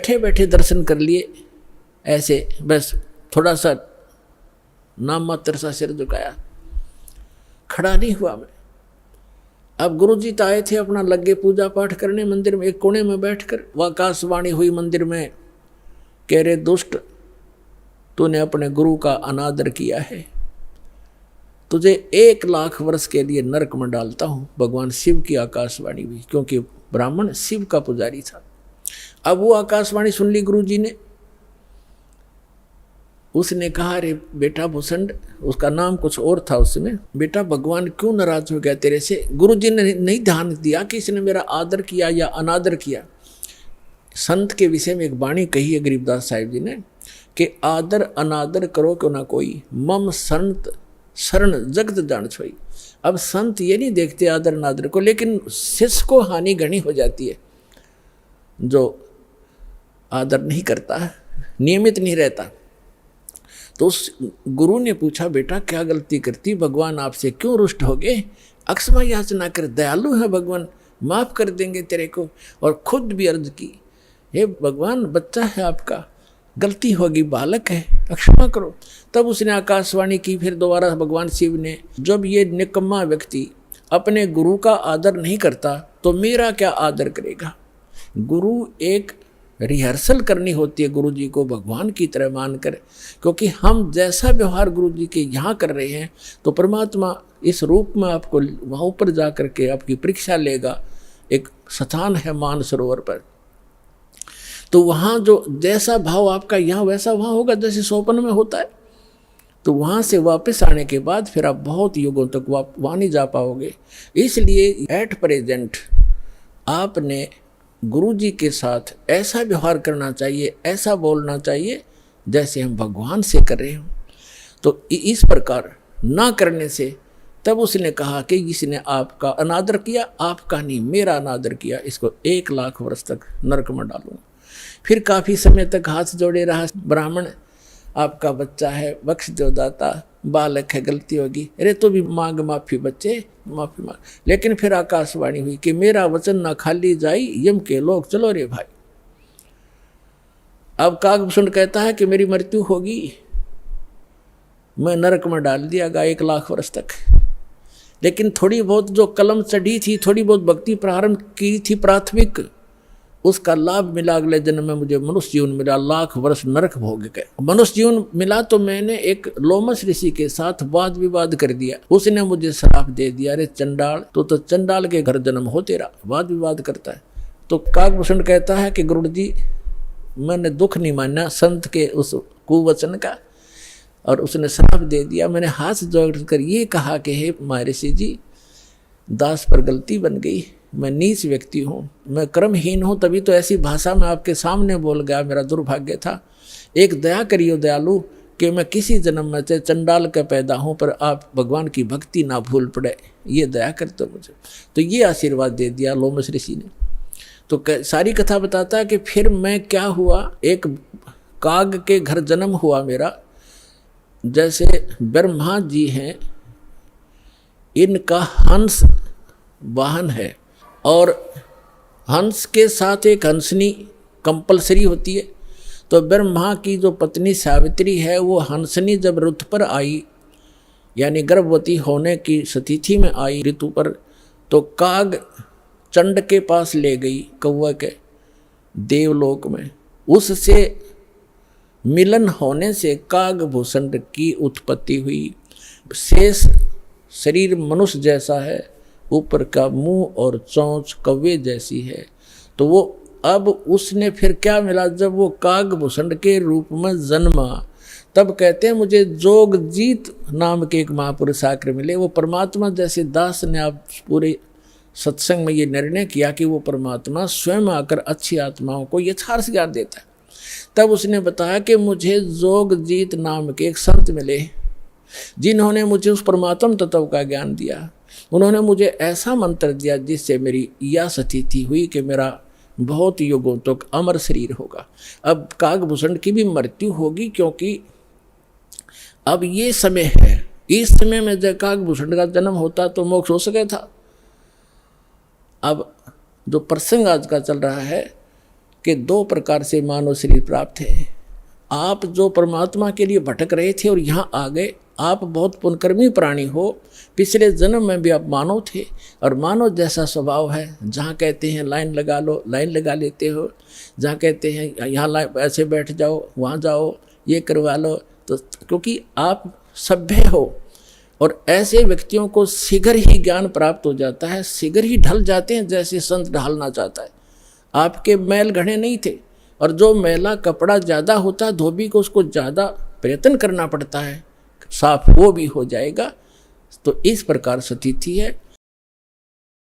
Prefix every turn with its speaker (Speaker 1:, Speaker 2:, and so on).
Speaker 1: बैठे बैठे दर्शन कर लिए, ऐसे बस थोड़ा सा नाम मात्र सा सिर झुकाया, खड़ा नहीं हुआ मैं। अब गुरुजी तो आए थे अपना लगे पूजा पाठ करने मंदिर में, एक कोने में बैठकर वह आकाशवाणी हुई मंदिर में, कह रहे दुष्ट तूने अपने गुरु का अनादर किया है, तुझे 1,00,000 वर्ष के लिए नरक में डालता हूं। भगवान शिव की आकाशवाणी हुई, क्योंकि ब्राह्मण शिव का पुजारी था। अब वो आकाशवाणी सुन ली गुरुजी ने, उसने कहा अरे बेटा भूषण, उसका नाम कुछ और था उसमें, बेटा भगवान क्यों नाराज हो गया तेरे से। गुरुजी ने नहीं ध्यान दिया कि इसने मेरा आदर किया या अनादर किया। संत के विषय में एक वाणी कही है गरीबदास साहिब जी ने कि आदर अनादर करो क्यों ना कोई, मम संत शरण जगत जान छोई। अब संत ये नहीं देखते आदर अनादर को, लेकिन शिष्य को हानि घनी हो जाती है जो आदर नहीं करता, नियमित नहीं रहता। तो उस गुरु ने पूछा बेटा क्या गलती करती, भगवान आपसे क्यों रुष्ट हो गए, अक्षमा याचना कर, दयालु है भगवान, माफ कर देंगे तेरे को। और खुद भी अर्ज की, हे भगवान बच्चा है आपका, गलती होगी, बालक है, क्षमा करो। तब उसने आकाशवाणी की फिर दोबारा भगवान शिव ने, जब ये निकम्मा व्यक्ति अपने गुरु का आदर नहीं करता तो मेरा क्या आदर करेगा। गुरु एक रिहर्सल करनी होती है गुरु जी को भगवान की तरह मानकर, क्योंकि हम जैसा व्यवहार गुरु जी के यहाँ कर रहे हैं तो परमात्मा इस रूप में आपको वहाँ ऊपर जा कर के आपकी परीक्षा लेगा। एक स्थान है मानसरोवर पर, तो वहाँ जो जैसा भाव आपका यहाँ वैसा वहाँ होगा, जैसे सोपन में होता है। तो वहाँ से वापस आने के बाद फिर आप बहुत युगों तक वहाँ नहीं जा पाओगे। इसलिए एट प्रेजेंट आपने गुरु जी के साथ ऐसा व्यवहार करना चाहिए, ऐसा बोलना चाहिए जैसे हम भगवान से कर रहे हों। तो इस प्रकार ना करने से तब उसने कहा कि इसने आपका अनादर किया, आपका नहीं मेरा अनादर किया, इसको 1,00,000 वर्ष तक नरक में डालूंगा। फिर काफ़ी समय तक हाथ जोड़े रहा ब्राह्मण, आपका बच्चा है, बख्श दो दाता, बालक है, गलती होगी, अरे तो भी मांग माफ़ी बच्चे, माफ़ी मांग। लेकिन फिर आकाशवाणी हुई कि मेरा वचन ना खाली जाई, यम के लोग चलो रे भाई। अब कागभूषण कहता है कि मेरी मृत्यु होगी, मैं नरक में डाल दिया गया 1,00,000 वर्ष तक। लेकिन थोड़ी बहुत जो कलम चढ़ी थी, थोड़ी बहुत भक्ति प्रारंभ की थी प्राथमिक, उसका लाभ मिला। अगले जन्म में मुझे मनुष्य जीवन मिला, 1,00,000 वर्ष नरक भोग गए। मनुष्य जीवन मिला तो मैंने एक लोमस ऋषि के साथ वाद विवाद कर दिया, उसने मुझे श्राप दे दिया, अरे चंडाल तो चंडाल के घर जन्म हो तेरा, वाद विवाद करता है। तो कागभूषण कहता है कि गुरु जी मैंने दुख नहीं माना संत के उस कुवचन का, और उसने श्राप दे दिया। मैंने हाथ जोड़कर ये कहा कि हे महर्षि जी, दास पर गलती बन गई, मैं नीच व्यक्ति हूँ, मैं कर्महीन हूँ, तभी तो ऐसी भाषा में आपके सामने बोल गया, मेरा दुर्भाग्य था। एक दया करियो दयालु कि मैं किसी जन्म में से चंडाल का पैदा हूँ, पर आप भगवान की भक्ति ना भूल पड़े, ये दया करते मुझे। तो ये आशीर्वाद दे दिया लोमस ऋषि ने। तो सारी कथा बताता है कि फिर मैं क्या हुआ, एक काग के घर जन्म हुआ मेरा। जैसे ब्रह्मा जी हैं, इनका हंस वाहन है, और हंस के साथ एक हंसनी कंपलसरी होती है। तो ब्रह्मा की जो पत्नी सावित्री है, वो हंसनी जब ऋतु पर आई, यानी गर्भवती होने की स्थिति में आई ऋतु पर, तो काग चंड के पास ले गई, कौवा के देवलोक में। उससे मिलन होने से कागभूषण की उत्पत्ति हुई। शेष शरीर मनुष्य जैसा है, ऊपर का मुंह और चोंच कौवे जैसी है। तो वो अब उसने फिर क्या मिला, जब वो कागभूषण के रूप में जन्मा, तब कहते हैं मुझे जोगजीत नाम के एक महापुरुष आकर मिले। वो परमात्मा जैसे दास ने आप पूरे सत्संग में ये निर्णय किया कि वो परमात्मा स्वयं आकर अच्छी आत्माओं को यथार्थ ज्ञान देता है। तब उसने बताया कि मुझे जोगजीत नाम के एक संत मिले, जिन्होंने मुझे उस परमात्म तत्व का ज्ञान दिया। उन्होंने मुझे ऐसा मंत्र दिया जिससे मेरी यह स्थिति हुई कि मेरा बहुत युगों तक अमर शरीर होगा। अब कागभूषण की भी मृत्यु होगी, क्योंकि अब ये समय है, इस समय में जब कागभूषण का जन्म होता तो मोक्ष हो सके था। अब जो प्रसंग आज का चल रहा है कि 2 प्रकार से मानव शरीर प्राप्त है। आप जो परमात्मा के लिए भटक रहे थे और यहाँ आ गए, आप बहुत पुण्यकर्मी प्राणी हो। पिछले जन्म में भी आप मानव थे और मानव जैसा स्वभाव है। जहाँ कहते हैं लाइन लगा लो, लाइन लगा लेते हो। जहाँ कहते हैं यहाँ ऐसे बैठ जाओ, वहाँ जाओ, ये करवा लो। तो क्योंकि आप सभ्य हो और ऐसे व्यक्तियों को शीघ्र ही ज्ञान प्राप्त हो जाता है, शीघ्र ही ढल जाते हैं जैसे संत ढालना चाहता है। आपके मैल घड़े नहीं थे और जो मैला कपड़ा ज़्यादा होता है धोबी को उसको ज़्यादा प्रयत्न करना पड़ता है, साफ वो भी हो जाएगा। तो इस प्रकार स्थिति है।